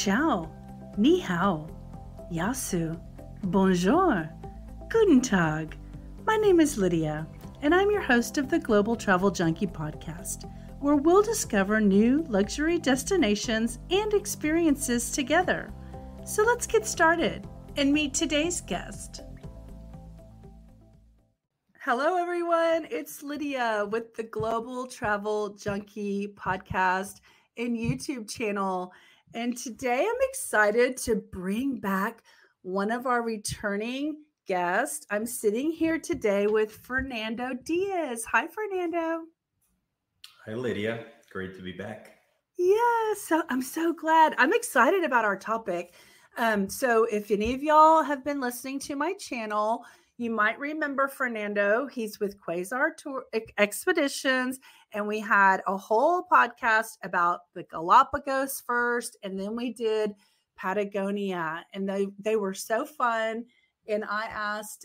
Ciao, ni hao, yasu, bonjour, guten tag. My name is Lydia, and I'm your host of the Global Travel Junkie podcast, where we'll discover new luxury destinations and experiences together. So let's get started and meet today's guest. Hello, everyone. It's Lydia with the Global Travel Junkie podcast and YouTube channel. And today I'm excited to bring back one of our returning guests. I'm sitting here today with Fernando Diez. Hi, Fernando. Hi, Lydia. Great to be back. Yeah, so I'm so glad. I'm excited about our topic. So if any of y'all have been listening to my channel, you might remember Fernando. He's with Quasar Expeditions, and we had a whole podcast about the Galapagos first, and then we did Patagonia, and they were so fun. And I asked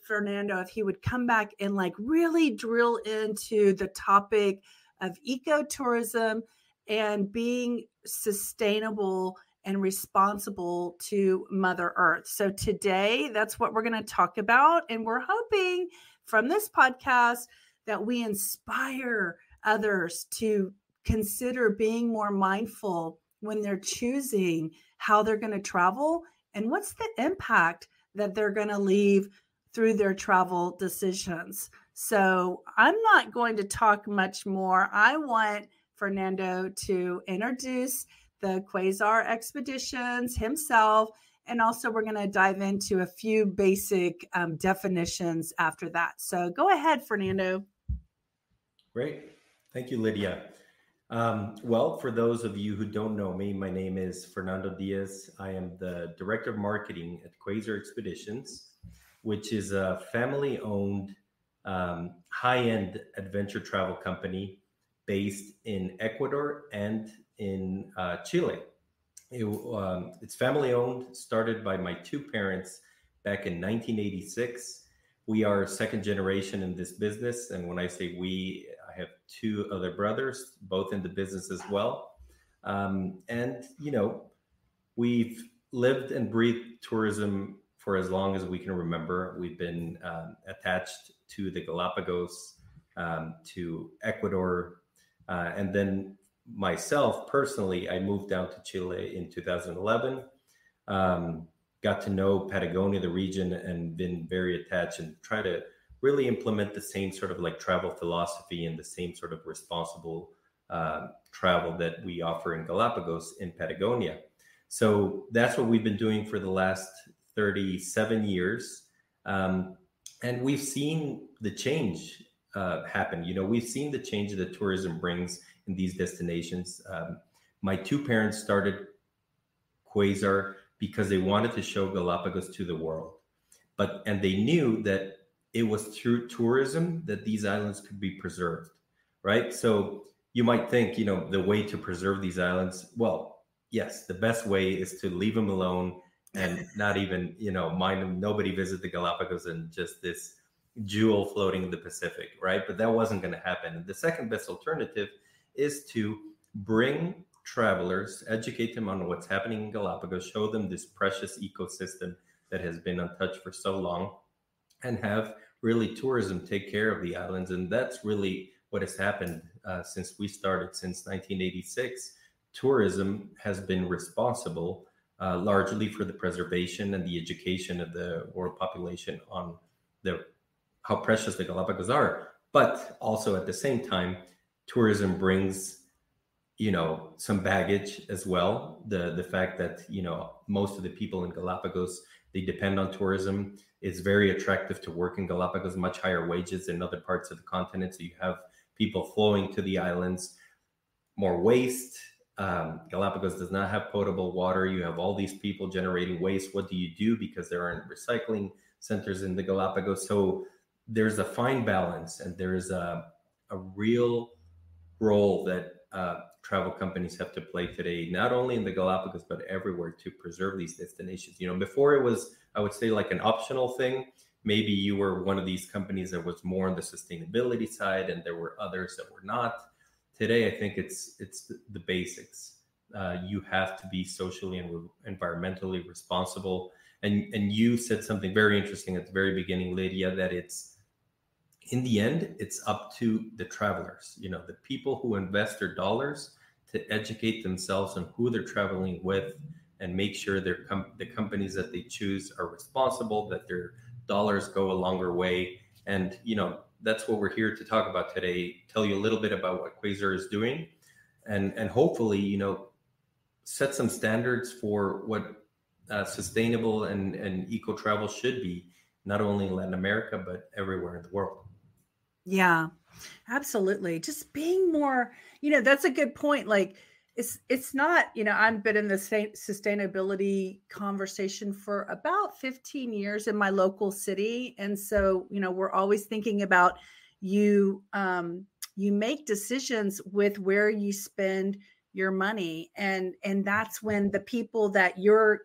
Fernando if he would come back and like really drill into the topic of ecotourism and being sustainable and responsible to Mother Earth. So today, that's what we're going to talk about. And we're hoping from this podcast that we inspire others to consider being more mindful when they're choosing how they're going to travel and what's the impact that they're going to leave through their travel decisions. So I'm not going to talk much more. I want Fernando to introduce the Quasar Expeditions himself, and also we're going to dive into a few basic definitions after that. So go ahead, Fernando. Great. Thank you, Lydia. Well, for those of you who don't know me, my name is Fernando Diez. I am the Director of Marketing at Quasar Expeditions, which is a family-owned high-end adventure travel company based in Ecuador and in Chile. It's family-owned, started by my two parents back in 1986. We are second generation in this business. And when I say we, I have two other brothers, both in the business as well. And, you know, we've lived and breathed tourism for as long as we can remember. We've been attached to the Galapagos, to Ecuador, and then myself personally, I moved down to Chile in 2011, got to know Patagonia, the region, and been very attached and try to really implement the same sort of like travel philosophy and the same sort of responsible travel that we offer in Galapagos in Patagonia. So that's what we've been doing for the last 37 years. And we've seen the change happen. You know, we've seen the change that tourism brings in these destinations. My two parents started Quasar because they wanted to show Galapagos to the world. And they knew that it was through tourism that these islands could be preserved, right? So you might think, you know, the way to preserve these islands, well, yes, the best way is to leave them alone and not even, you know, mind them. Nobody visit the Galapagos and just this jewel floating in the Pacific, right? But that wasn't going to happen. And the second best alternative is to bring travelers, educate them on what's happening in Galapagos, show them this precious ecosystem that has been untouched for so long, and have really tourism take care of the islands. And that's really what has happened since we started, since 1986. Tourism has been responsible largely for the preservation and the education of the world population on how precious the Galapagos are. But also at the same time, tourism brings, you know, some baggage as well. The fact that, you know, most of the people in Galapagos, they depend on tourism. It's very attractive to work in Galapagos, much higher wages than other parts of the continent. So you have people flowing to the islands, more waste. Galapagos does not have potable water. You have all these people generating waste. What do you do? Because there aren't recycling centers in the Galapagos. So there's a fine balance, and there's a real role that travel companies have to play today, not only in the Galapagos, but everywhere, to preserve these destinations. You know, before it was, I would say, like an optional thing. Maybe you were one of these companies that was more on the sustainability side, and there were others that were not. Today, I think it's the basics. you have to be socially and environmentally responsible. And you said something very interesting at the very beginning, Lydia, that it's in the end, it's up to the travelers, the people who invest their dollars to educate themselves on who they're traveling with and make sure the companies that they choose are responsible, that their dollars go a longer way. And, that's what we're here to talk about today, tell you a little bit about what Quasar is doing and hopefully, set some standards for what sustainable and eco travel should be, not only in Latin America, but everywhere in the world. Yeah, absolutely. Just being more, that's a good point. Like it's not, I've been in the sustainability conversation for about 15 years in my local city. And so, we're always thinking about you you make decisions with where you spend your money, and that's when the people that you're,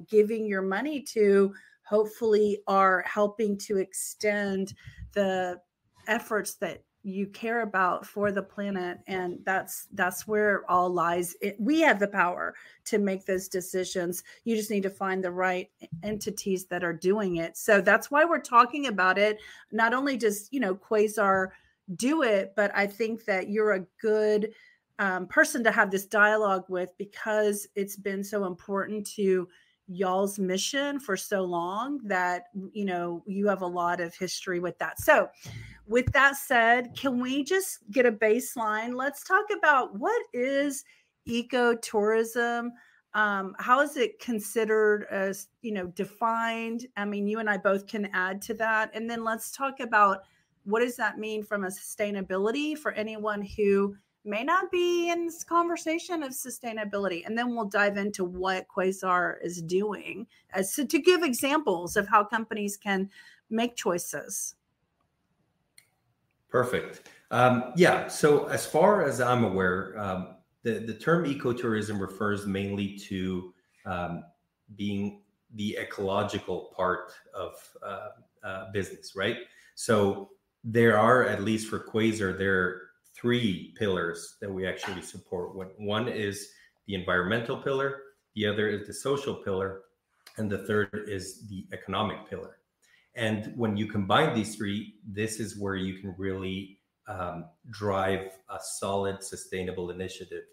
giving your money to hopefully are helping to extend the efforts that you care about for the planet. And that's where it all lies. We have the power to make those decisions. You just need to find the right entities that are doing it. So that's why we're talking about it. Not only does Quasar do it, but I think that you're a good person to have this dialogue with, because it's been so important to y'all's mission for so long that you have a lot of history with that. So with that said, can we just get a baseline? Let's talk about what is ecotourism. How is it considered as, defined? I mean, you and I both can add to that. And then let's talk about what does that mean from a sustainability for anyone who may not be in this conversation of sustainability. And then we'll dive into what Quasar is doing to give examples of how companies can make choices. Perfect. Yeah. So as far as I'm aware, the term ecotourism refers mainly to being the ecological part of business, right? So there are, at least for Quasar, there are three pillars that we actually support. One is the environmental pillar, the other is the social pillar, and the third is the economic pillar. And when you combine these three, this is where you can really drive a solid, sustainable initiative.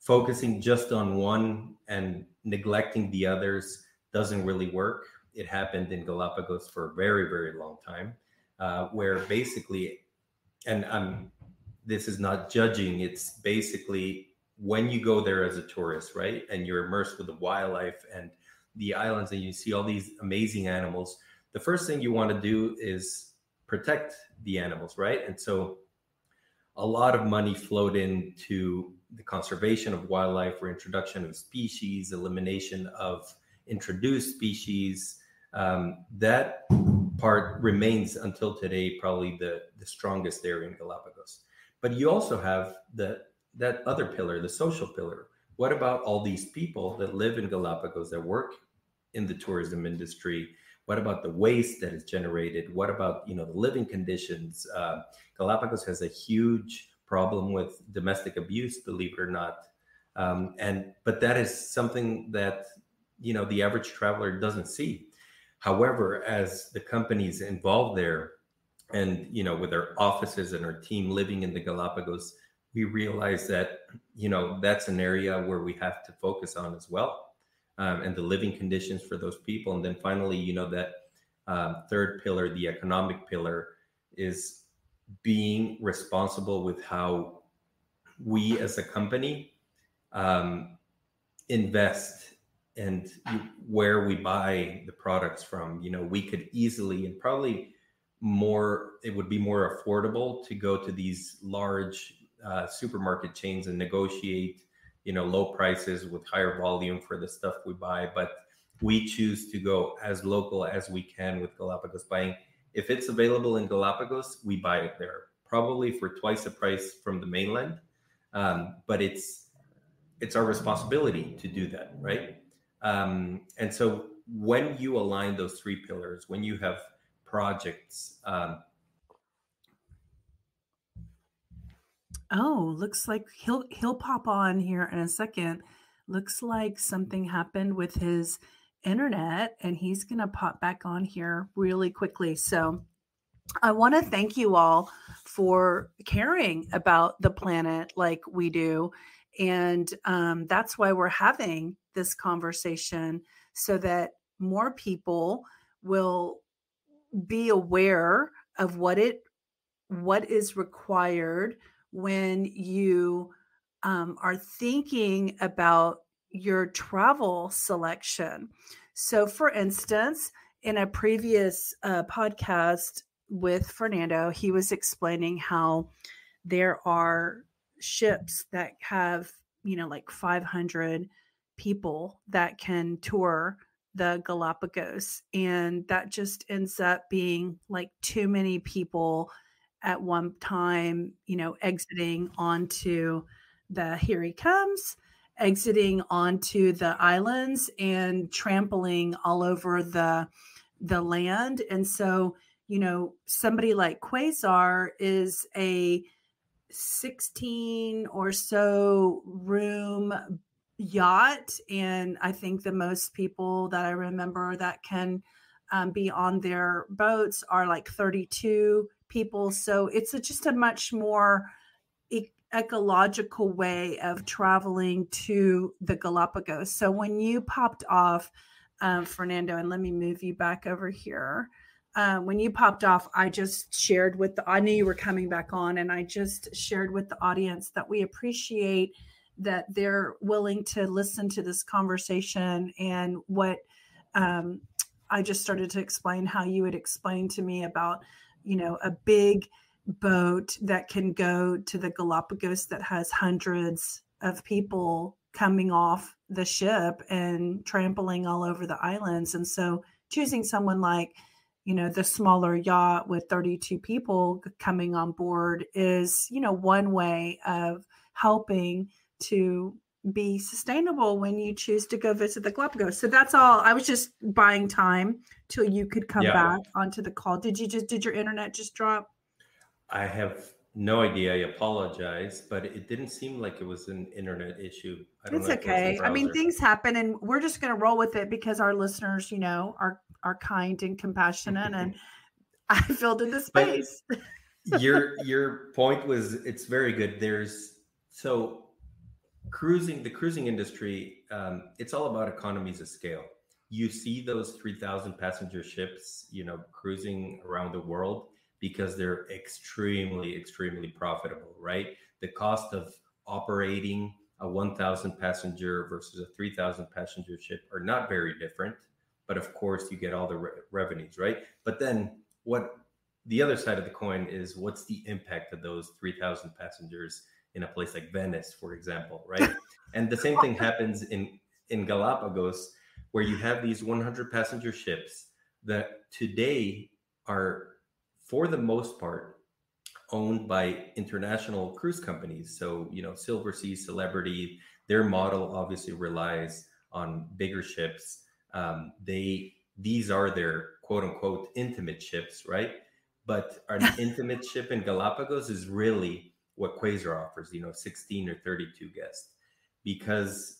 Focusing just on one and neglecting the others doesn't really work. It happened in Galapagos for a very, very long time, where basically, and this is not judging, it's basically when you go there as a tourist, right? And you're immersed with the wildlife and the islands and you see all these amazing animals, the first thing you want to do is protect the animals, right? And so a lot of money flowed into the conservation of wildlife, reintroduction of species, elimination of introduced species. That part remains until today probably the strongest area in Galapagos. But you also have that other pillar, the social pillar. What about all these people that live in Galapagos, that work in the tourism industry? What about the waste that is generated? What about the living conditions? Galapagos has a huge problem with domestic abuse, believe it or not, but that is something that the average traveler doesn't see. However, as the companies involved there, and with our offices and our team living in the Galapagos, we realize that that's an area where we have to focus on as well. And the living conditions for those people. And then finally, that third pillar, the economic pillar, is being responsible with how we as a company invest and where we buy the products from. We could easily, and probably it would be more affordable to go to these large supermarket chains and negotiate low prices with higher volume for the stuff we buy. But we choose to go as local as we can with Galapagos buying. If it's available in Galapagos, we buy it there, probably for twice the price from the mainland. But it's our responsibility to do that, right? And so when you align those three pillars, when you have projects, Oh, looks like he'll pop on here in a second. looks like something happened with his internet and he's going to pop back on here really quickly. So I want to thank you all for caring about the planet like we do. And that's why we're having this conversation so that more people will be aware of what is required when you are thinking about your travel selection. So, for instance, in a previous podcast with Fernando, he was explaining how there are ships that have, like 500 people that can tour the Galapagos. And that just ends up being like too many people at one time, exiting onto here he comes, exiting onto the islands and trampling all over the land. And so, somebody like Quasar is a 16 or so room yacht. And I think the most people that I remember that can be on their boats are like 32 people. So it's just a much more ecological way of traveling to the Galapagos. So when you popped off, Fernando, and let me move you back over here. When you popped off, I just shared I knew you were coming back on, and I just shared with the audience that we appreciate that they're willing to listen to this conversation. And what I just started to explain how you had explained to me about, a big boat that can go to the Galapagos that has hundreds of people coming off the ship and trampling all over the islands. And so choosing someone like, the smaller yacht with 32 people coming on board is, one way of helping to be sustainable when you choose to go visit the Galapagos. So that's all. I was just buying time till you could come back onto the call. Did your internet just drop? I have no idea. I apologize, but it didn't seem like it was an internet issue. I don't know. It's okay. I mean, things happen, and we're just going to roll with it because our listeners, are kind and compassionate, and I filled in the space. Your point was, it's very good. The cruising industry, it's all about economies of scale. You see those 3,000 passenger ships, cruising around the world because they're extremely, extremely profitable, right? The cost of operating a 1,000 passenger versus a 3,000 passenger ship are not very different, but of course you get all the revenues, right? But then what the other side of the coin is, what's the impact of those 3,000 passengers in a place like Venice, for example, right? And the same thing happens in Galapagos, where you have these 100 passenger ships that today are, for the most part, owned by international cruise companies. So, Silver Sea, Celebrity, their model obviously relies on bigger ships. These are their quote unquote intimate ships, right? But an intimate ship in Galapagos is really what Quasar offers, 16 or 32 guests, because,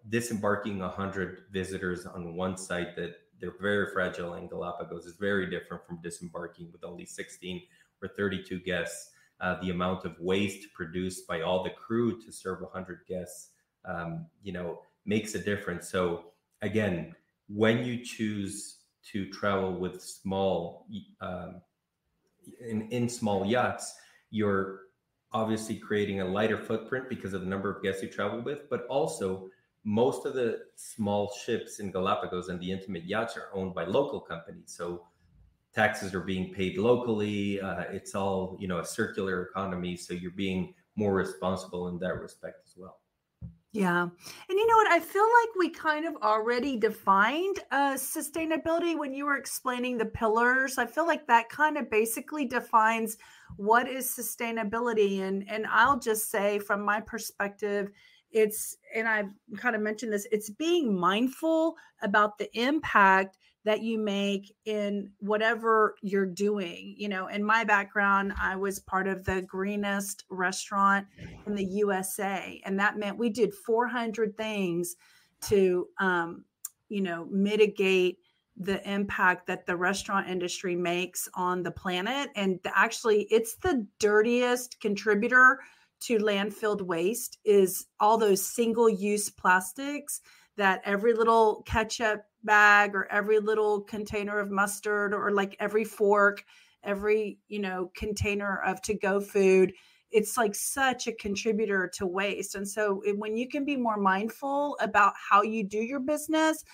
disembarking 100 visitors on one site that they're very fragile in Galapagos is very different from disembarking with only 16 or 32 guests. The amount of waste produced by all the crew to serve 100 guests, makes a difference. So again, when you choose to travel with small, in small yachts, you're obviously creating a lighter footprint because of the number of guests you travel with, but also most of the small ships in Galapagos and the intimate yachts are owned by local companies. So taxes are being paid locally. It's all, a circular economy. So you're being more responsible in that respect as well. Yeah. And you know what? I feel like we kind of already defined sustainability when you were explaining the pillars. I feel like that kind of basically defines what is sustainability. And I'll just say from my perspective, and I've kind of mentioned this, it's being mindful about the impact that you make in whatever you're doing. In my background, I was part of the greenest restaurant in the USA. And that meant we did 400 things to, mitigate the impact that the restaurant industry makes on the planet. And actually, it's the dirtiest contributor to landfill waste is all those single-use plastics that every little ketchup bag or every little container of mustard or like every fork, every, container of to-go food, it's like such a contributor to waste. And so when you can be more mindful about how you do your business,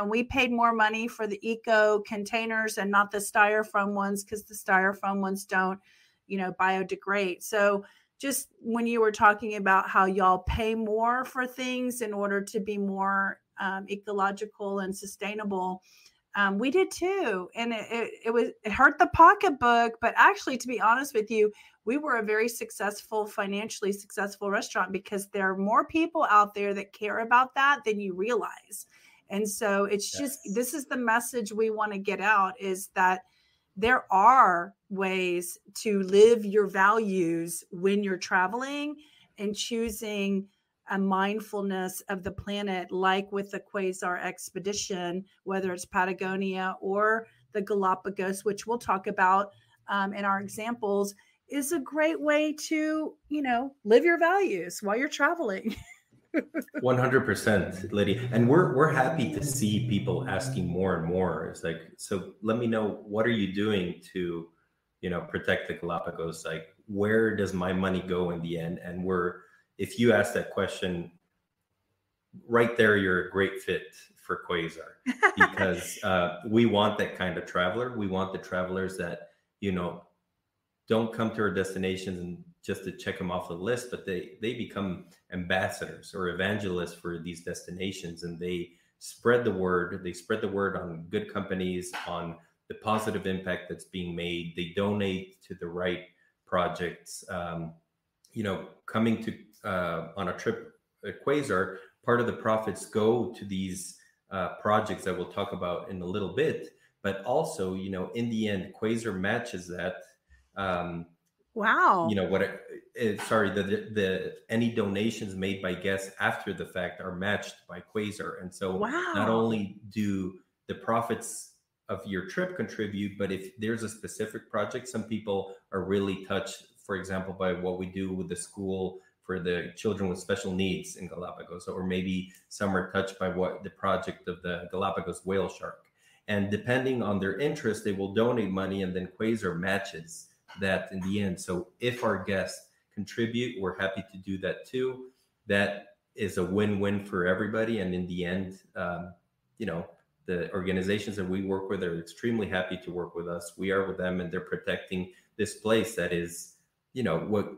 we paid more money for the eco containers and not the styrofoam ones because the styrofoam ones don't, biodegrade. So just when you were talking about how y'all pay more for things in order to be more ecological and sustainable, we did too. And it hurt the pocketbook, but actually, to be honest with you, we were a very financially successful restaurant because there are more people out there that care about that than you realize. And so it's just, Yes. this is the message we want to get out, is that there are ways to live your values when you're traveling and choosing a mindfulness of the planet, like with the Quasar expedition, whether it's Patagonia or the Galapagos, which we'll talk about in our examples, is a great way to, live your values while you're traveling. 100%, Lydia. And we're happy to see people asking more and more. It's like, so let me know, what are you doing to, protect the Galapagos? Like, where does my money go in the end? And if you ask that question right there, you're a great fit for Quasar, because we want that kind of traveler. We want the travelers that, don't come to our destinations and just to check them off the list, but they become ambassadors or evangelists for these destinations, and they spread the word. They spread the word on good companies, on the positive impact that's being made. They donate to the right projects. Coming to on a trip at Quasar, part of the profits go to these projects that we'll talk about in a little bit. But also, in the end, Quasar matches that. Wow. The any donations made by guests after the fact are matched by Quasar. And so not Wow. only do the profits of your trip contribute, but if there's a specific project, some people are really touched, for example, by what we do with the school for the children with special needs in Galapagos, or maybe some are touched by what the project of the Galapagos whale shark. And depending on their interest, they will donate money, and then Quasar matches that in the end. So if our guests contribute, we're happy to do that too. That is a win-win for everybody. And in the end, the organizations that we work with are extremely happy to work with us. We are with them, and they're protecting this place that is, what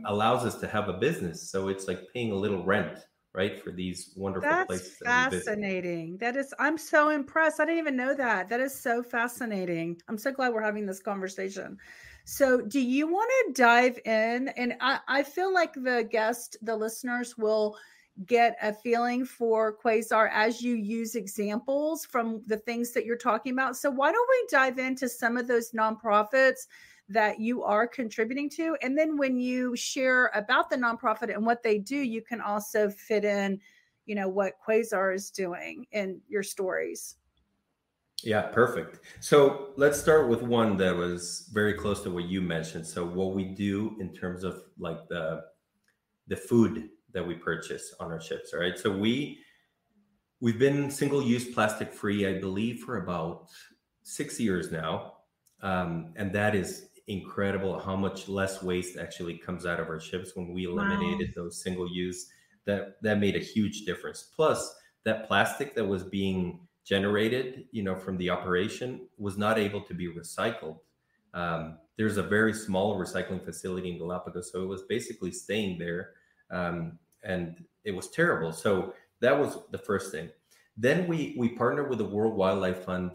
allows us to have a business. So it's like paying a little rent, right, for these wonderful That's places that we visit. fascinating. I'm so impressed. I didn't even know that. That is so fascinating. I'm so glad we're having this conversation. So, do you want to dive in? And I feel like the listeners will get a feeling for Quasar as you use examples from the things that you're talking about. So, why don't we dive into some of those nonprofits that you are contributing to? And then when you share about the nonprofit and what they do, you can also fit in, what Quasar is doing in your stories. Yeah, perfect. So let's start with one that was very close to what you mentioned. So what we do in terms of like the food that we purchase on our ships, all right? So we've been single-use plastic free, I believe, for about 6 years now. And that is incredible how much less waste actually comes out of our ships when we eliminated those single use. That made a huge difference. Plus, that plastic that was being generated, from the operation was not able to be recycled. There's a very small recycling facility in Galapagos, so it was basically staying there, and it was terrible. So that was the first thing. Then we partnered with the World Wildlife Fund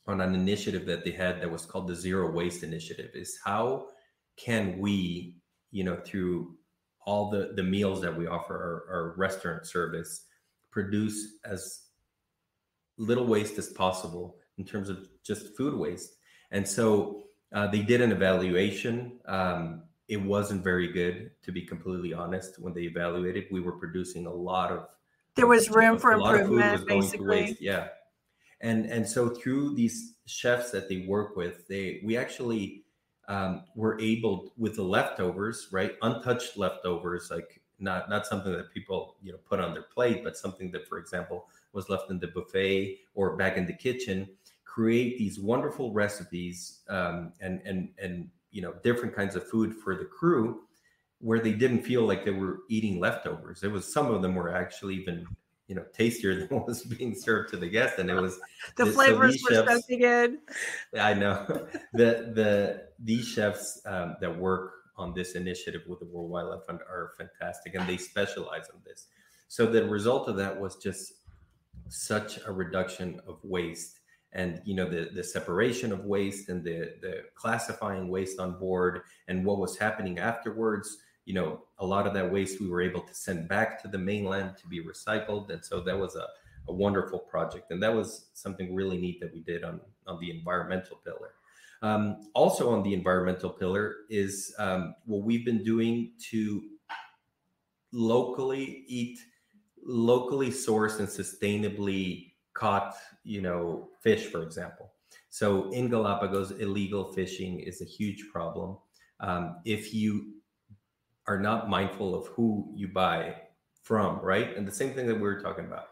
on an initiative that they had that was called the Zero Waste Initiative. Is how can we, through all the meals that we offer, our restaurant service, produce as little waste as possible in terms of just food waste. And so they did an evaluation. It wasn't very good, to be completely honest. When they evaluated, we were producing a lot There was room for a lot of food improvement, was going to basically. waste. Yeah. And so through these chefs that they work with, we actually were able, with the leftovers, right, untouched leftovers, like not something that people put on their plate, but something that, for example, was left in the buffet or back in the kitchen, create these wonderful recipes, and different kinds of food for the crew, where they didn't feel like they were eating leftovers. It was, some of them were actually even tastier than what was being served to the guest. And it was The so flavors these were so chefs, good. I know, these chefs that work on this initiative with the World Wildlife Fund are fantastic, and they specialize in this. So the result of that was just such a reduction of waste, and the separation of waste, and the classifying waste on board, and what was happening afterwards. A lot of that waste we were able to send back to the mainland to be recycled. And so that was a wonderful project, and that was something really neat that we did on the environmental pillar. Also on the environmental pillar is what we've been doing to locally eat locally sourced and sustainably caught fish, for example. So in Galapagos, illegal fishing is a huge problem. If you are not mindful of who you buy from, right? And the same thing that we were talking about,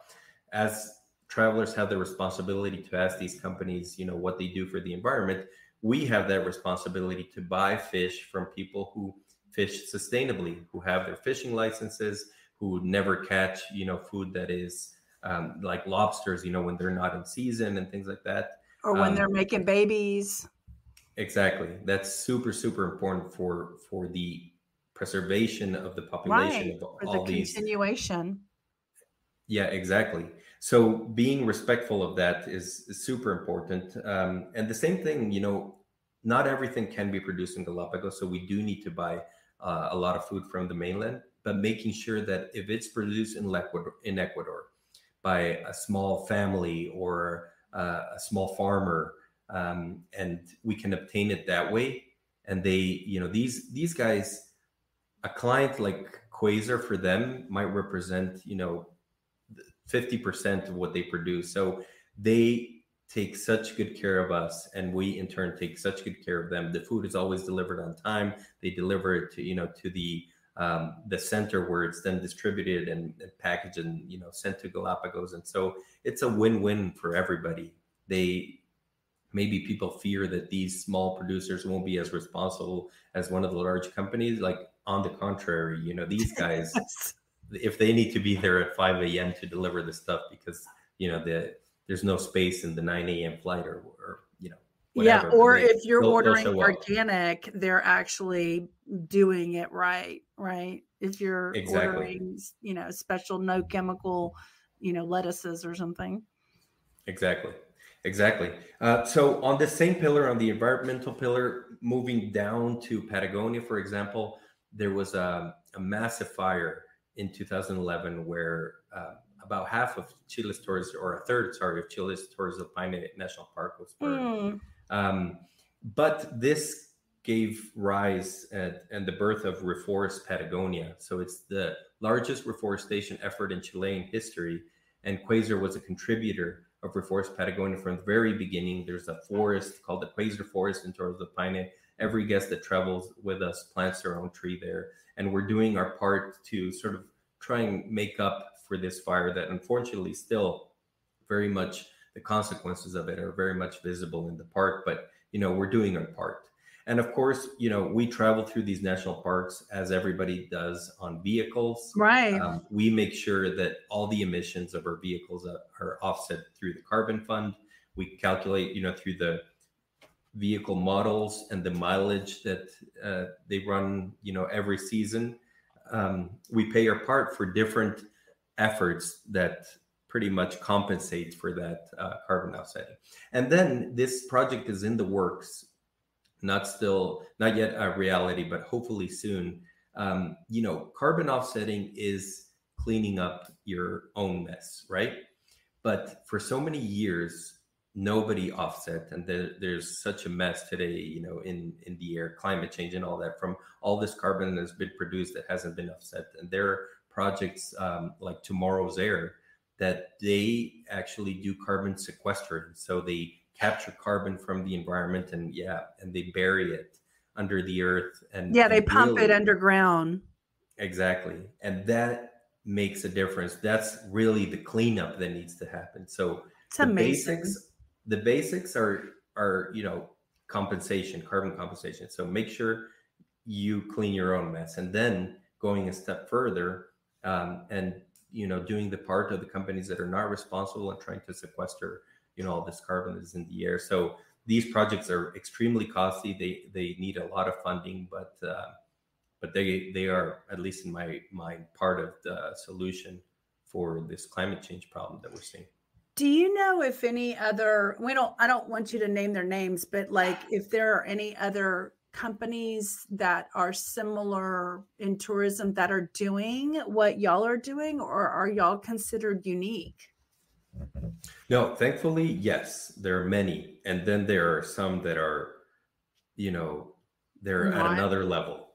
as travelers have the responsibility to ask these companies, what they do for the environment, we have that responsibility to buy fish from people who fish sustainably, who have their fishing licenses, who never catch, food that is like lobsters, when they're not in season and things like that. Or when they're making babies. Exactly. That's super, super important for the preservation of the population Right. of For the all these. continuation. Yeah, exactly. So being respectful of that is super important. And the same thing, not everything can be produced in Galapagos. So we do need to buy a lot of food from the mainland, but making sure that if it's produced in Ecuador by a small family or a small farmer, and we can obtain it that way. And they, these guys, a client like Quasar for them might represent, 50% of what they produce. So they take such good care of us, and we in turn take such good care of them. The food is always delivered on time. They deliver it to, to the center where it's then distributed and packaged and, sent to Galapagos. And so it's a win-win for everybody. Maybe people fear that these small producers won't be as responsible as one of the large companies. Like, on the contrary, these guys, if they need to be there at 5 a.m. to deliver the stuff because, there's no space in the 9 a.m. flight or whatever. Yeah, or if you're they'll ordering show up. organic, they're actually doing it right? If you're Exactly. ordering, special no chemical, lettuces or something. Exactly. So on the same pillar, on the environmental pillar, moving down to Patagonia, for example, there was a massive fire in 2011 where about half of Chile's Torres, or a third, sorry, of Chile's Torres del Paine National Park was burned. But this gave rise and the birth of Reforest Patagonia. So it's the largest reforestation effort in Chilean history. And Quasar was a contributor of Reforest Patagonia from the very beginning. There's a forest called the Quasar Forest in Torres del Paine. Every guest that travels with us plants their own tree there. And we're doing our part to sort of try and make up for this fire that unfortunately still very much, the consequences of it are very much visible in the park. But, we're doing our part. And of course, we travel through these national parks as everybody does on vehicles. Right. We make sure that all the emissions of our vehicles are offset through the carbon fund. We calculate, through the vehicle models and the mileage that they run, every season. We pay our part for different efforts that pretty much compensate for that carbon offsetting. And then this project is in the works. Not yet a reality, but hopefully soon. Carbon offsetting is cleaning up your own mess, right? But for so many years, nobody offset, and there's such a mess today, in the air, climate change and all that, from all this carbon that's been produced that hasn't been offset. And there are projects like Tomorrow's Air that they actually do carbon sequestration. So they capture carbon from the environment and they bury it under the earth and they pump it really underground. exactly. And that makes a difference. That's really the cleanup that needs to happen. So It's the amazing. basics are compensation, carbon compensation. So make sure you clean your own mess, and then going a step further, and doing the part of the companies that are not responsible and trying to sequester all this carbon that's in the air. So these projects are extremely costly. They need a lot of funding, but they are, at least in my mind, part of the solution for this climate change problem that we're seeing. Do you know if any other, I don't want you to name their names, but like if there are any other companies that are similar in tourism that are doing what y'all are doing, or are y'all considered unique? No, thankfully, yes, there are many. And then there are some that are, they're at another level.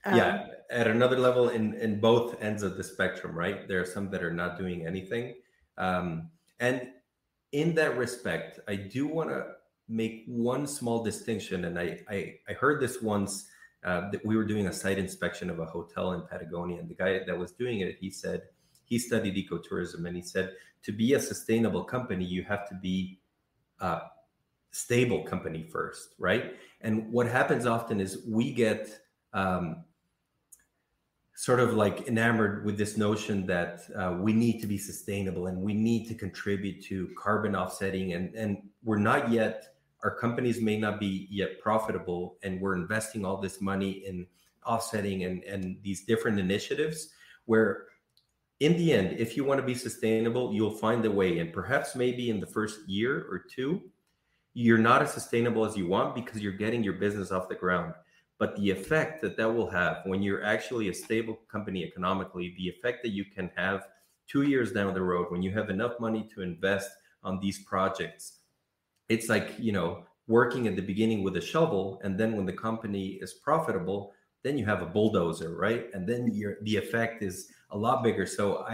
Yeah, at another level in both ends of the spectrum, right? There are some that are not doing anything. And in that respect, I do want to make one small distinction. And I heard this once, that we were doing a site inspection of a hotel in Patagonia. And the guy that was doing it, he said, he studied ecotourism, and he said, to be a sustainable company, you have to be a stable company first, right? And what happens often is we get sort of like enamored with this notion that we need to be sustainable and we need to contribute to carbon offsetting, and we're not yet, our companies may not be yet profitable, and we're investing all this money in offsetting and these different initiatives, where in the end, if you want to be sustainable, you'll find a way. And perhaps maybe in the first year or two, you're not as sustainable as you want because you're getting your business off the ground. But the effect that will have when you're actually a stable company economically, the effect that you can have 2 years down the road, when you have enough money to invest on these projects, it's like, working at the beginning with a shovel. And then when the company is profitable, then you have a bulldozer, right? And then the effect is a lot bigger. So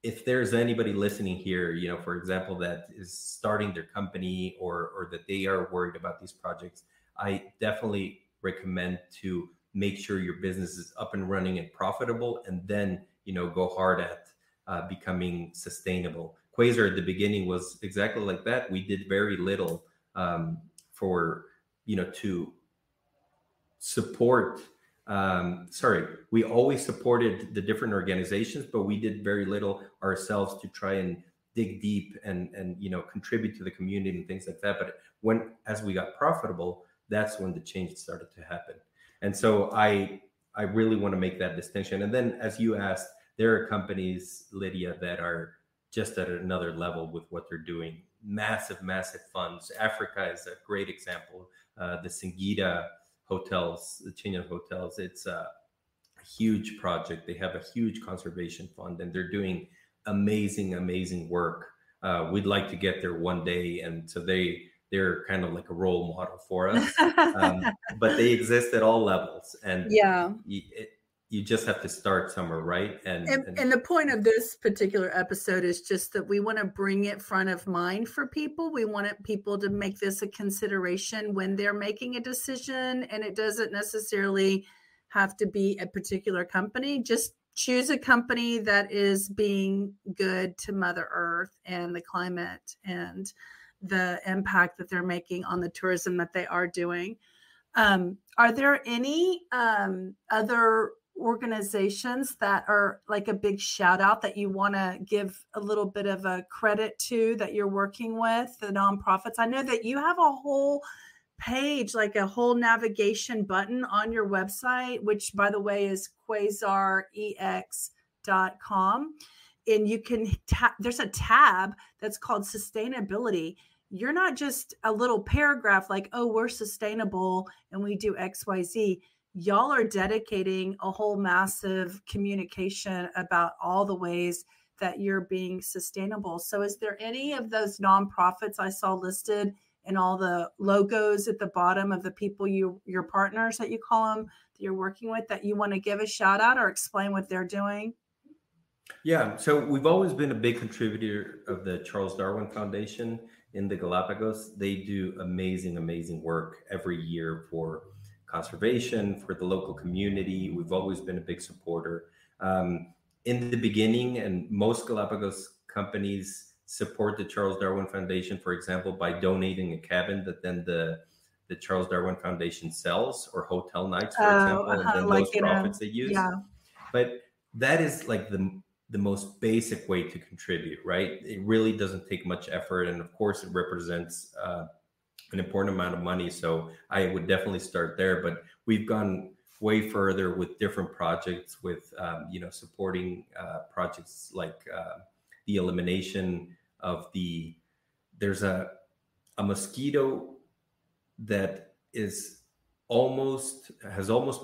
if there's anybody listening here, for example, that is starting their company or that they are worried about these projects, I definitely recommend to make sure your business is up and running and profitable, and then, go hard at becoming sustainable. Quasar at the beginning was exactly like that. We did very little to support. We always supported the different organizations, but we did very little ourselves to try and dig deep and contribute to the community and things like that. But as we got profitable, that's when the change started to happen. And so I really want to make that distinction. And then, as you asked, there are companies, Lydia, that are just at another level with what they're doing. Massive funds. Africa is a great example. The Singida hotels, the chain of hotels, it's a huge project. They have a huge conservation fund, and they're doing amazing work. We'd like to get there one day, and so they're kind of like a role model for us. But they exist at all levels, and you just have to start somewhere, right? And the point of this particular episode is just that we want to bring it front of mind for people. We want people to make this a consideration when they're making a decision, and it doesn't necessarily have to be a particular company. Just choose a company that is being good to Mother Earth and the climate and the impact that they're making on the tourism that they are doing. Are there any other organizations that are like a big shout out that you want to give a little bit of a credit to that you're working with, the nonprofits? I know that you have a whole page, like a whole navigation button on your website, which, by the way, is quasarex.com. And you can there's a tab that's called sustainability. You're not just a little paragraph like, oh, we're sustainable and we do XYZ. Y'all are dedicating a whole massive communication about all the ways that you're being sustainable. So is there any of those nonprofits I saw listed and all the logos at the bottom of the people your partners that you call them that you're working with that you want to give a shout out or explain what they're doing? Yeah, so we've always been a big contributor of the Charles Darwin Foundation in the Galapagos. They do amazing, amazing work every year for conservation, for the local community. We've always been a big supporter. In the beginning, and most Galapagos companies support the Charles Darwin Foundation, for example, by donating a cabin that then the Charles Darwin Foundation sells, or hotel nights, for example, and then Like those in a, profits they use. yeah. But that is like the most basic way to contribute, right? It really doesn't take much effort, and of course, it represents an important amount of money. So I would definitely start there. But we've gone way further with different projects, with supporting projects like the elimination of there's a mosquito that has almost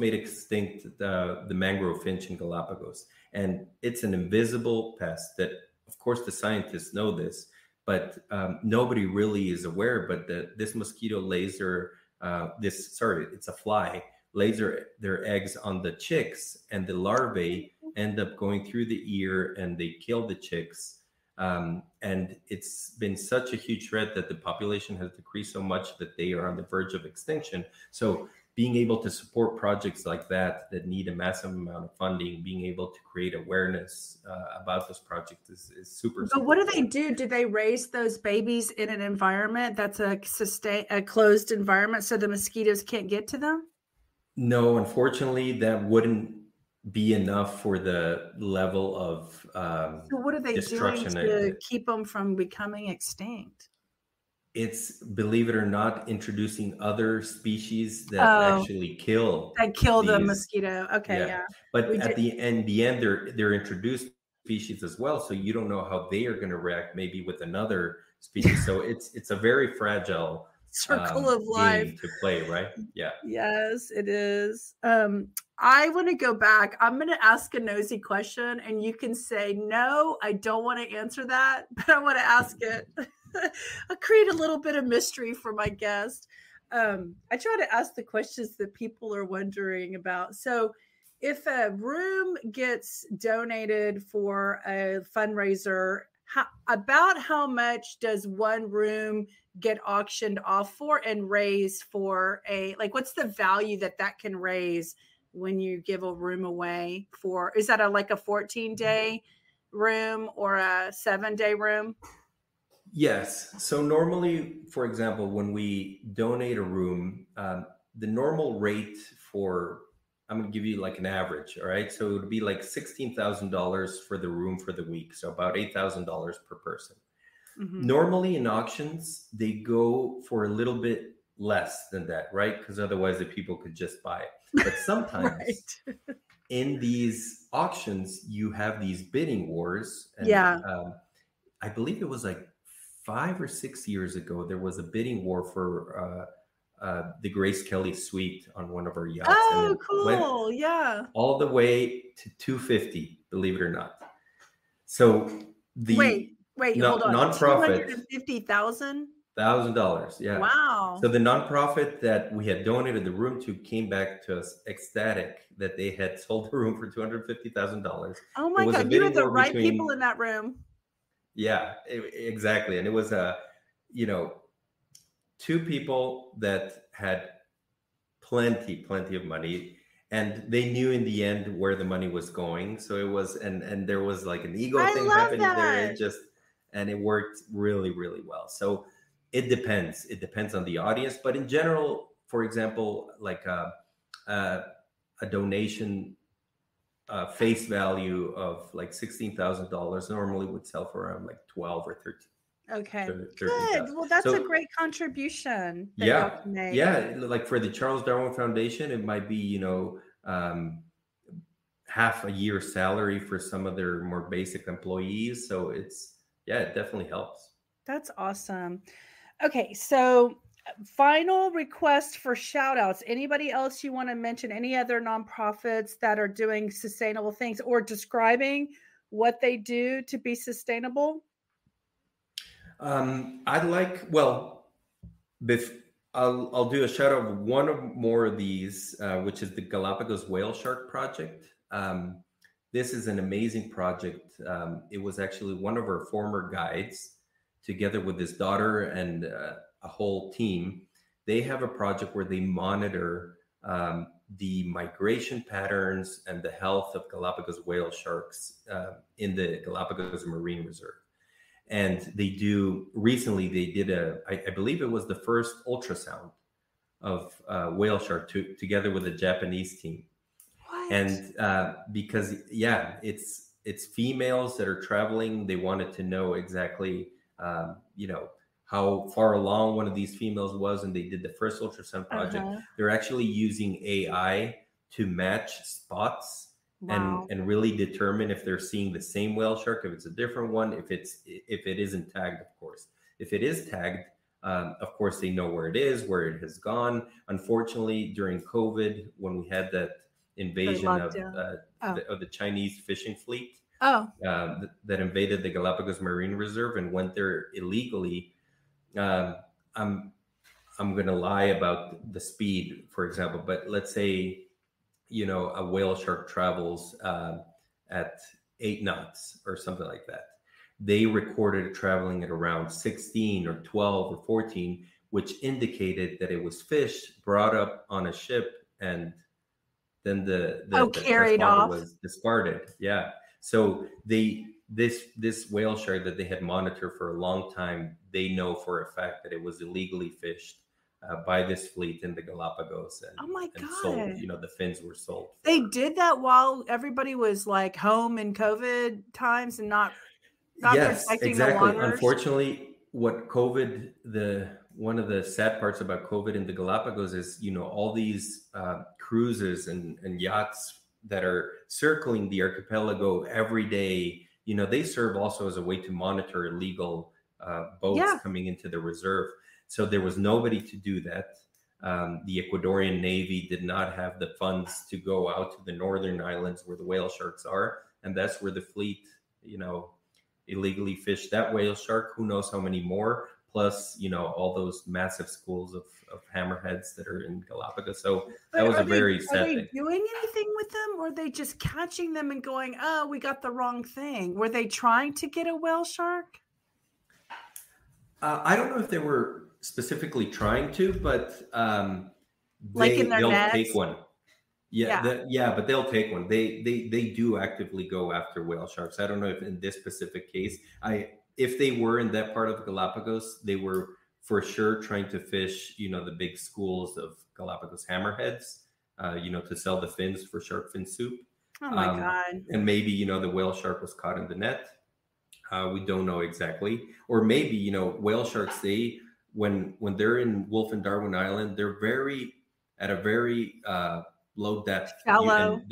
made extinct the mangrove finch in Galapagos. And it's an invisible pest that, of course, the scientists know this, but nobody really is aware. But this mosquito lays it's a fly, lays their eggs on the chicks, and the larvae end up going through the ear and they kill the chicks. And it's been such a huge threat that the population has decreased so much that they are on the verge of extinction. So being able to support projects like that need a massive amount of funding, being able to create awareness about those projects is super. But what do they do? Do they raise those babies in an environment that's a closed environment so the mosquitoes can't get to them? No, unfortunately, that wouldn't be enough for the level of So what are they doing destruction. to keep them from becoming extinct? It's, believe it or not, introducing other species that actually kill the these. mosquito. Okay, yeah. But at the end, they're introduced species as well, so you don't know how they are going to react, maybe with another species. So it's a very fragile circle of life game to play, right? Yeah. Yes, it is. I want to go back. I'm going to ask a nosy question, and you can say, no, I don't want to answer that, but I want to ask it. I'll create a little bit of mystery for my guest. I try to ask the questions that people are wondering about. So if a room gets donated for a fundraiser, about how much does one room get auctioned off for and raise for what's the value that can raise when you give a room away for? Is that a 14-day room or a 7-day room? Yes. So normally, for example, when we donate a room, the normal rate I'm going to give you like an average. All right. So it would be like $16,000 for the room for the week. So about $8,000 per person. Mm-hmm. Normally in auctions, they go for a little bit less than that, right? Because otherwise the people could just buy it. But sometimes in these auctions, you have these bidding wars. And, I believe it was like 5 or 6 years ago, there was a bidding war for the Grace Kelly suite on one of our yachts. Oh, cool. Yeah. All the way to $250, believe it or not. So wait, hold on. Nonprofit, $250,000? Yeah. Wow. So the nonprofit that we had donated the room to came back to us ecstatic that they had sold the room for $250,000. Oh my God. You had the right people in that room. Yeah, exactly. And it was two people that had plenty of money, and they knew in the end where the money was going. So it was, and there was like an ego thing happening there. And it worked really, really well. So it depends. It depends on the audience. But in general, for example, like a donation face value of like $16,000 normally would sell for around like 12 or 13. Okay, good. Well, that's a great contribution. Yeah. Like for the Charles Darwin Foundation, it might be, half a year's salary for some of their more basic employees. So it definitely helps. That's awesome. Okay, so final request for shout outs. Anybody else you want to mention? Any other nonprofits that are doing sustainable things or describing what they do to be sustainable? I'd like, well, bef- I'll do a shout out of one of more of these, which is the Galapagos Whale Shark Project. This is an amazing project. It was actually one of our former guides, together with his daughter and a whole team. They have a project where they monitor the migration patterns and the health of Galapagos whale sharks in the Galapagos Marine Reserve. And they did I believe it was the first ultrasound of whale shark together with a Japanese team. What? And because it's females that are traveling, they wanted to know exactly how far along one of these females was, and they did the first ultrasound project. Uh-huh. They're actually using AI to match spots Wow. and really determine if they're seeing the same whale shark, if it's a different one, if it isn't tagged, of course. If it is tagged, of course they know where it is, where it has gone. Unfortunately, during COVID, when we had that invasion of the Chinese fishing fleet that invaded the Galapagos Marine Reserve and went there illegally, I'm going to lie about the speed, for example, but let's say a whale shark travels at 8 knots or something like that. They recorded it traveling at around 16 or 12 or 14, which indicated that it was fish brought up on a ship and then the carried transponder off. was discarded. Yeah. So this whale shark that they had monitored for a long time, they know for a fact that it was illegally fished by this fleet in the Galapagos, and oh my God, and sold. The fins were sold. They did that while everybody was like home in COVID times and not Yes, protecting exactly. the waters. Unfortunately, what one of the sad parts about COVID in the Galapagos is, all these cruises and yachts that are circling the archipelago every day, they serve also as a way to monitor illegal boats coming into the reserve. So there was nobody to do that. The Ecuadorian Navy did not have the funds to go out to the northern islands where the whale sharks are. And that's where the fleet, illegally fished that whale shark. Who knows how many more? Plus, all those massive schools of hammerheads that are in Galapagos. So that was a very sad thing. Are they doing anything with them, or are they just catching them and going, oh, we got the wrong thing? Were they trying to get a whale shark? I don't know if they were specifically trying to, but they'll take one. But they'll take one. They do actively go after whale sharks. I don't know if in this specific case, if they were in that part of the Galapagos, they were for sure trying to fish, the big schools of Galapagos hammerheads, to sell the fins for shark fin soup. Oh my God. And maybe, the whale shark was caught in the net. We don't know exactly. Or maybe, whale sharks, when they're in Wolf and Darwin Island, they're at a very low depth. Shallow.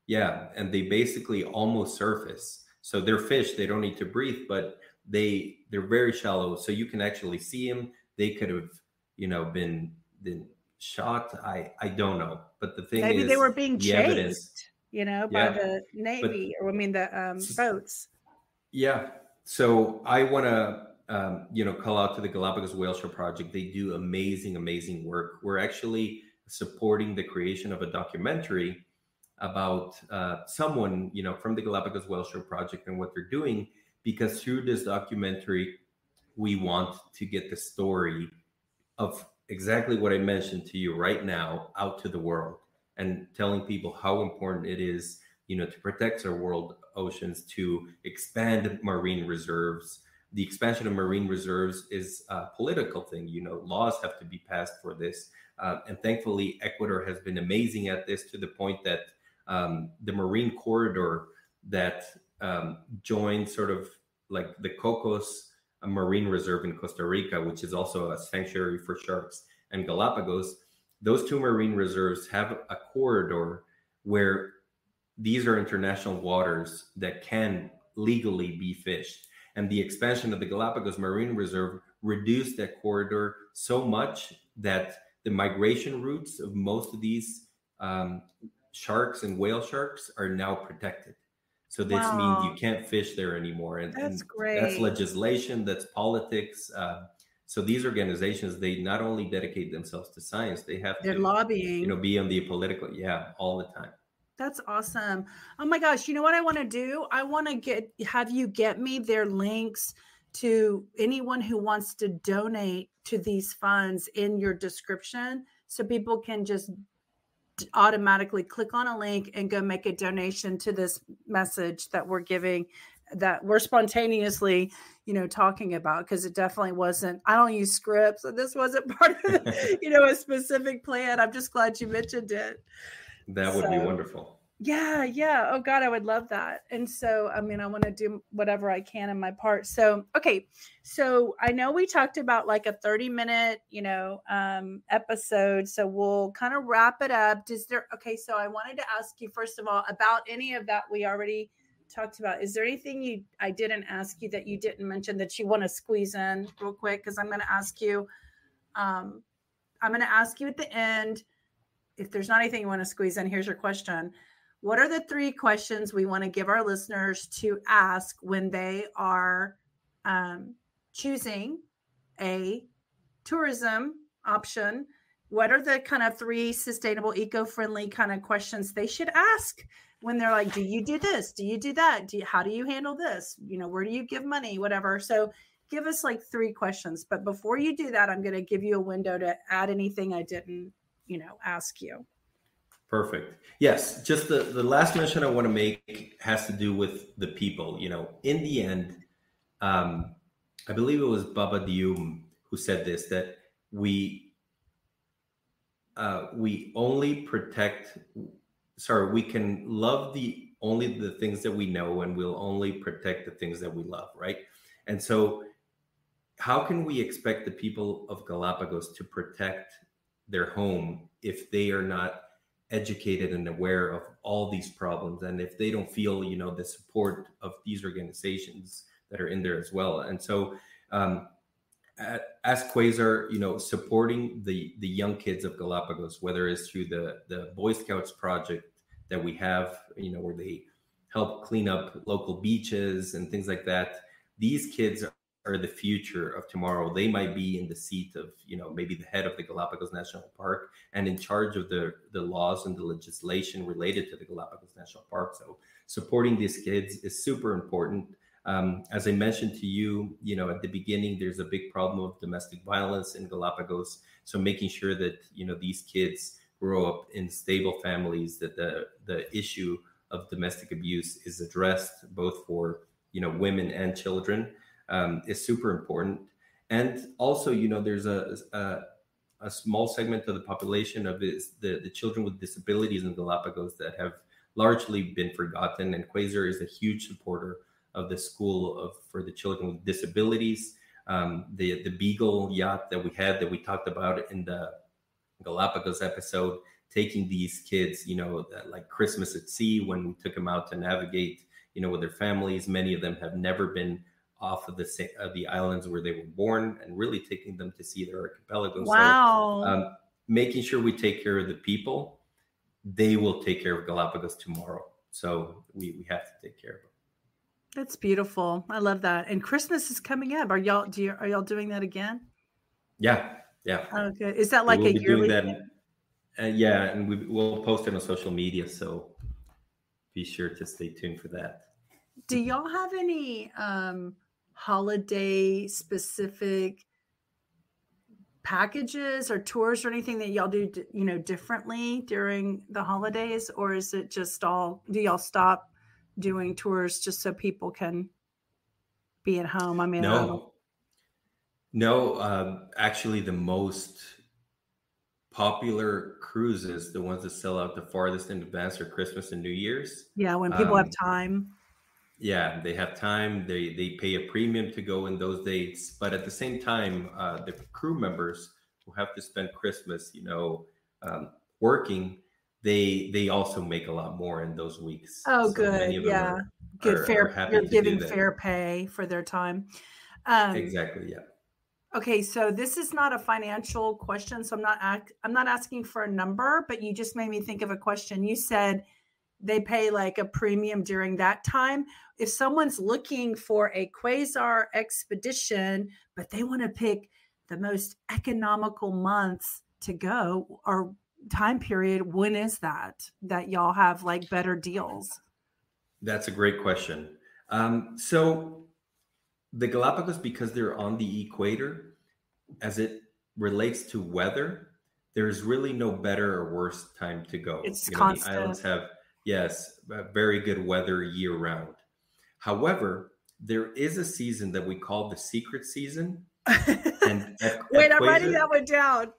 And they basically almost surface. So they're fish, they don't need to breathe, but they're very shallow. So you can actually see them. They could have, been shot. I don't know. But the thing maybe is, they were being chased, evidence, by the Navy, the boats. Yeah. So I want to, call out to the Galapagos Whale Shark Project. They do amazing, amazing work. We're actually supporting the creation of a documentary about someone, from the Galapagos Whale Shark Project and what they're doing, because through this documentary, we want to get the story of exactly what I mentioned to you right now out to the world and telling people how important it is, to protect our world oceans, to expand marine reserves. The expansion of marine reserves is a political thing. Laws have to be passed for this. And thankfully, Ecuador has been amazing at this, to the point that the marine corridor that joins sort of like the Cocos Marine Reserve in Costa Rica, which is also a sanctuary for sharks, and Galapagos, those two marine reserves have a corridor where these are international waters that can legally be fished. And the expansion of the Galapagos Marine Reserve reduced that corridor so much that the migration routes of most of these sharks and whale sharks are now protected. So this means you Wow, can't fish there anymore. that's And that's great. legislation, that's politics. So these organizations, they not only dedicate themselves to science, they have They're to, lobbying. be on the political, all the time. That's awesome. Oh my gosh, you know what I want to do? I want to have you get me their links to anyone who wants to donate to these funds in your description so people can just automatically click on a link and go make a donation to this message that we're giving, that we're spontaneously, talking about, because it definitely wasn't, I don't use scripts, and this wasn't part of a specific plan. I'm just glad you mentioned it. That would be So wonderful. yeah, yeah. Oh God, I would love that. And so, I mean, I want to do whatever I can in my part. So, okay. So I know we talked about like a 30-minute, episode. So we'll kind of wrap it up. Okay. So I wanted to ask you, first of all, about any of that we already talked about. Is there anything I didn't ask you that you didn't mention that you want to squeeze in real quick? Cause I'm going to ask you at the end. If there's not anything you want to squeeze in, here's your question. What are the 3 questions we want to give our listeners to ask when they are choosing a tourism option? What are the kind of 3 sustainable, eco-friendly kind of questions they should ask when they're like, do you do this? Do you do that? How do you handle this? Where do you give money? Whatever. So give us like 3 questions. But before you do that, I'm going to give you a window to add anything I didn't ask you. Perfect. Yes. Just the last mention I want to make has to do with the people. In the end, I believe it was Baba Dioum who said this, that we only protect. Sorry, we can love only the things that we know, and we'll only protect the things that we love, right? And so, how can we expect the people of Galapagos to protect their home if they are not educated and aware of all these problems, and if they don't feel the support of these organizations that are in there as well? And so as Quasar, supporting the young kids of Galapagos, whether it's through the Boy Scouts project that we have, where they help clean up local beaches and things like that. These kids are the future of tomorrow. They might be in the seat of, maybe the head of the Galapagos National Park and in charge of the laws and the legislation related to the Galapagos National Park. So supporting these kids is super important. As I mentioned to you, at the beginning, there's a big problem of domestic violence in Galapagos. So making sure that, these kids grow up in stable families, that the issue of domestic abuse is addressed both for, women and children, is super important. And also, there's a small segment of the population of the children with disabilities in Galapagos that have largely been forgotten. And Quasar is a huge supporter of the school for the children with disabilities. The Beagle yacht that we talked about in the Galapagos episode, taking these kids, like Christmas at sea, when we took them out to navigate, with their families. Many of them have never been off of the islands where they were born, and really taking them to see their archipelago. Wow. So making sure we take care of the people, they will take care of Galapagos tomorrow. So we have to take care of them. That's beautiful. I love that. And Christmas is coming up. Are y'all doing that again? Yeah. Okay. Is that like a yearly thing? Yeah, and we'll post it on social media, so be sure to stay tuned for that. Do y'all have any holiday specific packages or tours or anything that y'all do, differently during the holidays? Or is it just do y'all stop doing tours just so people can be at home? I mean, no, actually the most popular cruises, the ones that sell out the farthest in advance, are Christmas and New Year's. Yeah, when people have time. Yeah, they have time. They pay a premium to go in those dates, but at the same time, the crew members who have to spend Christmas, working, they also make a lot more in those weeks. Oh, so good. Yeah, good. You're giving fair pay for their time. Exactly. Yeah. Okay, so this is not a financial question, so I'm not asking for a number, but you just made me think of a question. You said they pay like a premium during that time. If someone's looking for a Quasar expedition, but they want to pick the most economical months to go or time period, when is that y'all have like better deals? That's a great question. So the Galapagos, because they're on the equator, as it relates to weather, there's really no better or worse time to go. It's The islands constant. have, yes, very good weather year round. However, there is a season that we call the secret season. And Wait, I'm writing that one down.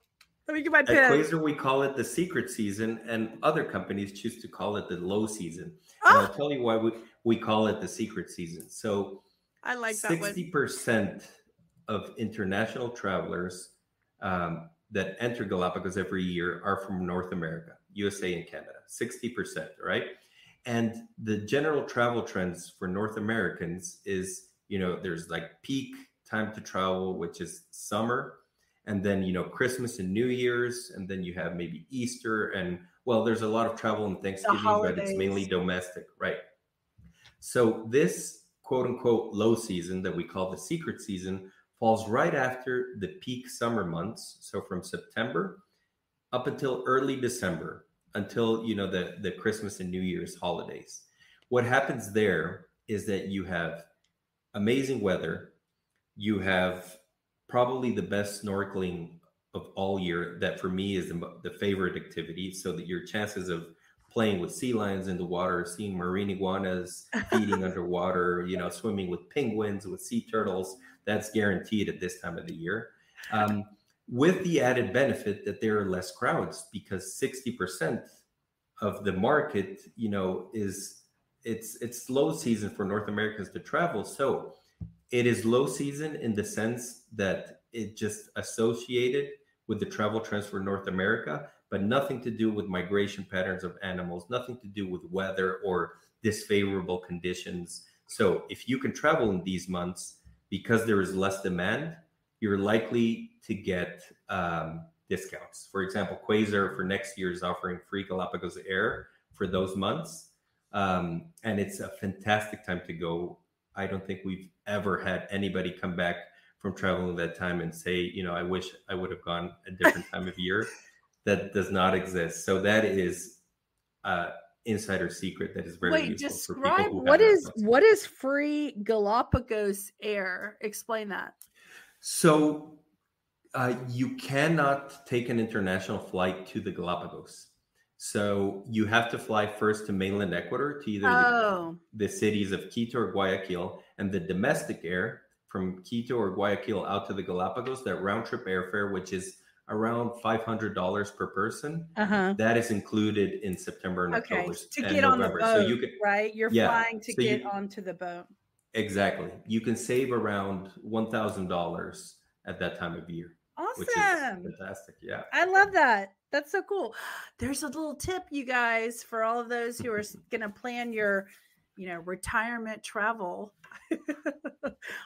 Let me get my at pen. Quasar, we call it the secret season, and other companies choose to call it the low season. And Oh, I'll tell you why we call it the secret season. So I like that one. 60% of international travelers that enter Galapagos every year are from North America, USA and Canada, 60%, right? And the general travel trends for North Americans is, there's like peak time to travel, which is summer, and then, Christmas and New Year's, and then you have maybe Easter, and well, there's a lot of travel in Thanksgiving, but it's mainly domestic, right? So this quote unquote low season that we call the secret season falls right after the peak summer months. So from September up until early December, until the Christmas and New Year's holidays. What happens there is that you have amazing weather. You have probably the best snorkeling of all year. That for me is the favorite activity. So that your chances of playing with sea lions in the water, seeing marine iguanas feeding underwater, swimming with penguins, with sea turtles, that's guaranteed at this time of the year. With the added benefit that there are less crowds, because 60% of the market, it's low season for North Americans to travel. So it is low season in the sense that it just associated with the travel trends for North America, but nothing to do with migration patterns of animals, nothing to do with weather or disfavorable conditions. So if you can travel in these months, because there is less demand, you're likely to get discounts. For example, Quasar for next year is offering free Galapagos Air for those months. And it's a fantastic time to go. I don't think we've ever had anybody come back from traveling that time and say, I wish I would have gone a different time of year. That does not exist. So that is insider secret that is very useful for people who what is free Galapagos Air? Explain that. So you cannot take an international flight to the Galapagos. So you have to fly first to mainland Ecuador, to either the cities of Quito or Guayaquil, and the domestic air from Quito or Guayaquil out to the Galapagos, that round trip airfare, which is around $500 per person. That is included in September and October to and get November. On the boat, so you can, right? You're flying to get onto the boat. Exactly. You can save around $1,000 at that time of year. Awesome. Which is fantastic. Yeah. I love that. That's so cool. There's a little tip, you guys, for all of those who are going to plan your, retirement travel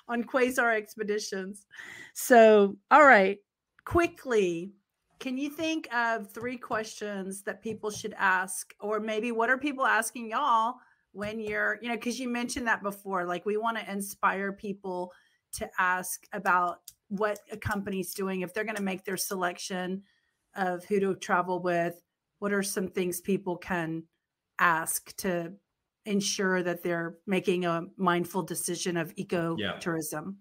on Quasar expeditions. So, all right, quickly, can you think of 3 questions that people should ask, or maybe what are people asking y'all when you're, because you mentioned that before, like we want to inspire people to ask about what a company's doing if they're going to make their selection of who to travel with. What are some things people can ask to ensure that they're making a mindful decision of ecotourism?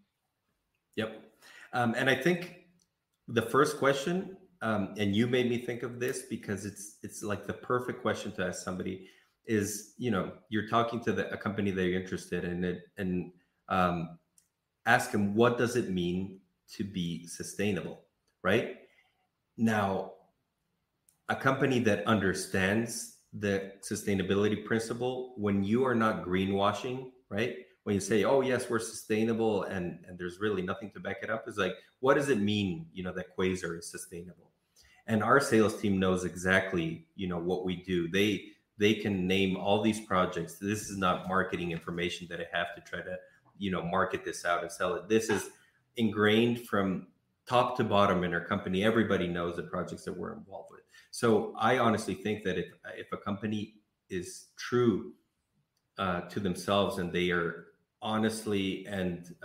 Yep. And I think the first question, and you made me think of this because it's like the perfect question to ask somebody is, you're talking to a company that you're interested in, and ask them, what does it mean to be sustainable, right? Now, a company that understands the sustainability principle, when you are not greenwashing, right? When you say, oh, yes, we're sustainable, and there's really nothing to back it up, is like, what does it mean, that Quasar is sustainable? And our sales team knows exactly, what we do. They can name all these projects. This is not marketing information that I have to try to, market this out and sell it. This is ingrained from top to bottom in our company. Everybody knows the projects that we're involved with. So I honestly think that if a company is true to themselves, and they are honestly and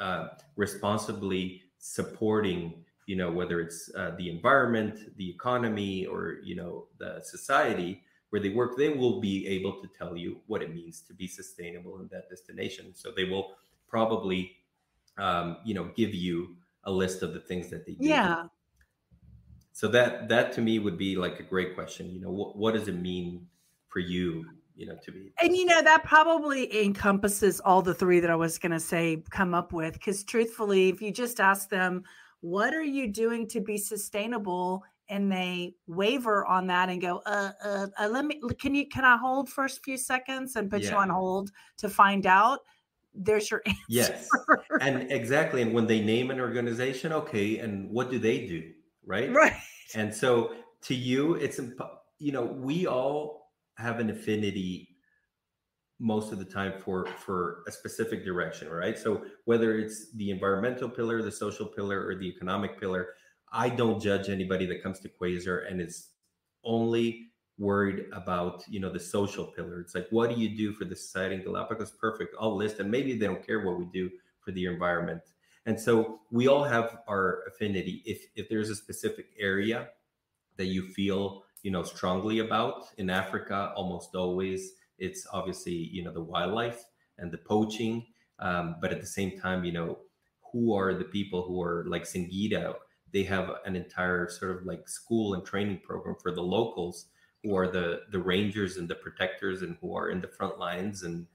responsibly supporting, whether it's the environment, the economy, or the society where they work, they will be able to tell you what it means to be sustainable in that destination. So they will probably give you a list of the things that they do. Yeah. So that to me would be like a great question. What does it mean for you, to be And sustainable? that probably encompasses all the three that I was going to say come up with. Because truthfully, if you just ask them, what are you doing to be sustainable? And they waver on that and go, can I hold for a few seconds and put you Yeah. on hold to find out? There's your answer. Yes. And exactly. And when they name an organization, okay, and what do they do? Right. Right. And so to you, we all have an affinity most of the time for a specific direction, right? So whether it's the environmental pillar, the social pillar, or the economic pillar, I don't judge anybody that comes to Quasar and is only worried about the social pillar. It's like, what do you do for the society in Galapagos? Perfect, I'll list. And maybe they don't care what we do for the environment. And so we all have our affinity. If there's a specific area that you feel strongly about, in Africa, almost always it's obviously the wildlife and the poaching, but at the same time, who are the people who are like Singida? They have an entire sort of like school and training program for the locals, who are the rangers and the protectors, and who are in the front lines, and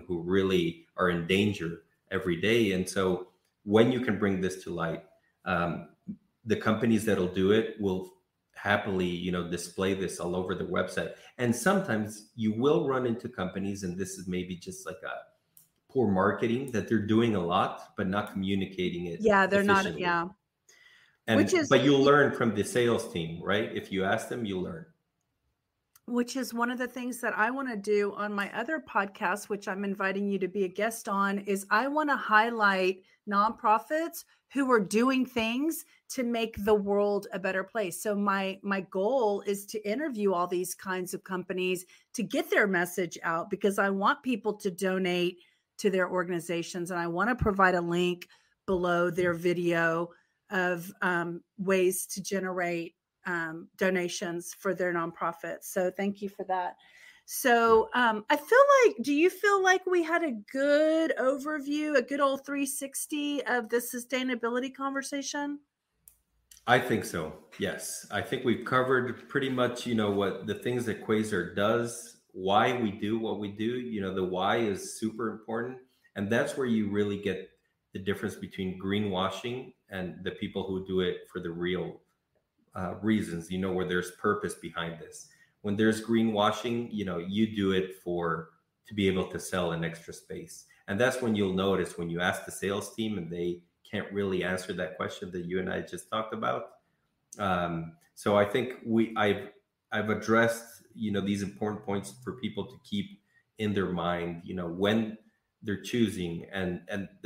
who really are in danger every day. And so when you can bring this to light, the companies that'll do it will happily display this all over the website. And sometimes you will run into companies, and this is maybe just like a poor marketing, that they're doing a lot but not communicating it Yeah, they're not. efficiently. Yeah. But you'll learn from the sales team, right? If you ask them, you learn. Which is one of the things that I want to do on my other podcast, which I'm inviting you to be a guest on, is I want to highlight nonprofits who are doing things to make the world a better place. So my goal is to interview all these kinds of companies to get their message out, because I want people to donate to their organizations. And I want to provide a link below their video of ways to generate donations for their nonprofits. So thank you for that. So I feel like, do you feel like we had a good overview, a good old 360 of the sustainability conversation? I think so. Yes. I think we've covered pretty much, what the things that Quasar does, why we do what we do. The why is super important. And that's where you really get the difference between greenwashing and the people who do it for the real reasons, where there's purpose behind this. When there's greenwashing, you do it to be able to sell an extra space. And that's when you'll notice, when you ask the sales team and they can't really answer that question that you and I just talked about. So I think I've addressed, these important points for people to keep in their mind, when they're choosing, and that,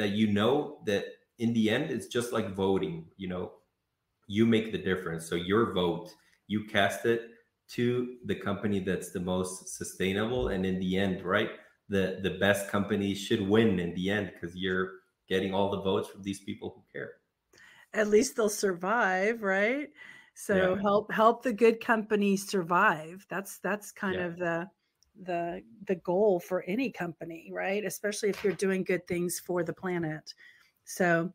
that in the end, it's just like voting, you make the difference. So your vote, you cast it to the company that's the most sustainable. And in the end, right, the best company should win in the end, because you're getting all the votes from these people who care. At least they'll survive, right? So Yeah. help the good companies survive. That's kind Yeah. of the goal for any company, right? Especially if you're doing good things for the planet. So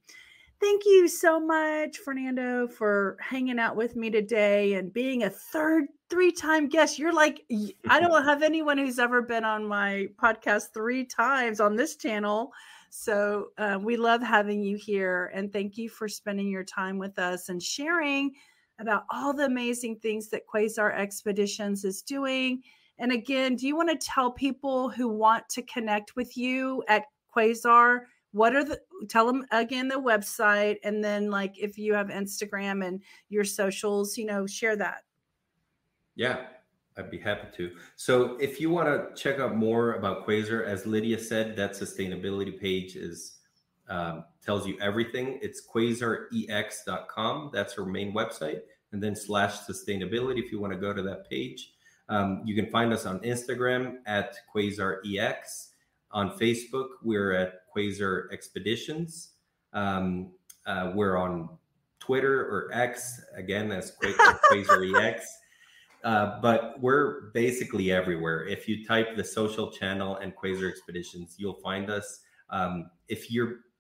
thank you so much, Fernando, for hanging out with me today and being a three-time guest. You're like, I don't have anyone who's ever been on my podcast 3 times on this channel. So we love having you here. And thank you for spending your time with us and sharing about all the amazing things that Quasar Expeditions is doing. And again, do you want to tell people who want to connect with you at Quasar, tell them again the website, and then like if you have Instagram and your socials, share that. Yeah, I'd be happy to. So if you want to check out more about Quasar, as Lydia said, that sustainability page tells you everything. It's quasarex.com. That's her main website. And then /sustainability if you want to go to that page. You can find us on Instagram at QuasarEX. On Facebook, we're at Quasar Expeditions. We're on Twitter or X, again, as QuasarEX. But we're basically everywhere. If you type the social channel and Quasar Expeditions, you'll find us. If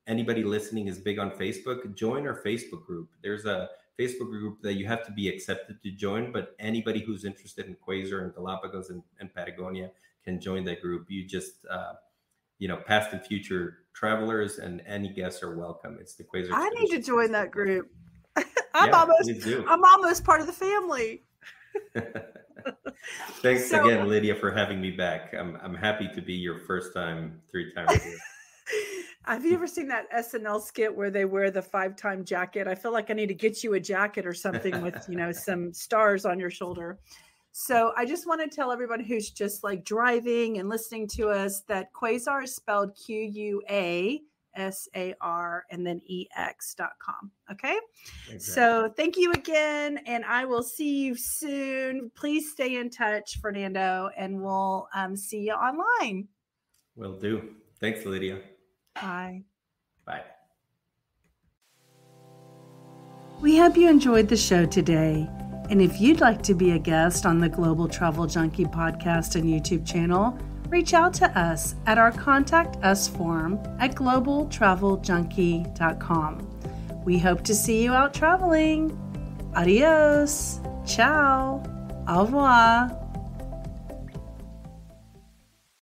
anybody listening is big on Facebook, join our Facebook group. There's a Facebook group that you have to be accepted to join, but anybody who's interested in Quasar and Galapagos and Patagonia can join that group. You just, past and future travelers and any guests are welcome. It's the Quasar. I need to join that group. I'm I'm almost part of the family. Thanks again, Lydia, for having me back. I'm happy to be your first time, 3 times here. Have you ever seen that SNL skit where they wear the 5-time jacket? I feel like I need to get you a jacket or something with, some stars on your shoulder. So I just want to tell everyone who's just like driving and listening to us that Quasar is spelled QUASAR and then EX.com. Okay. Exactly. So thank you again. And I will see you soon. Please stay in touch, Fernando, and we'll see you online. Will do. Thanks, Lydia. Bye. Bye. We hope you enjoyed the show today. And if you'd like to be a guest on the Global Travel Junkie podcast and YouTube channel, reach out to us at our Contact Us form at globaltraveljunkie.com. We hope to see you out traveling. Adios. Ciao. Au revoir.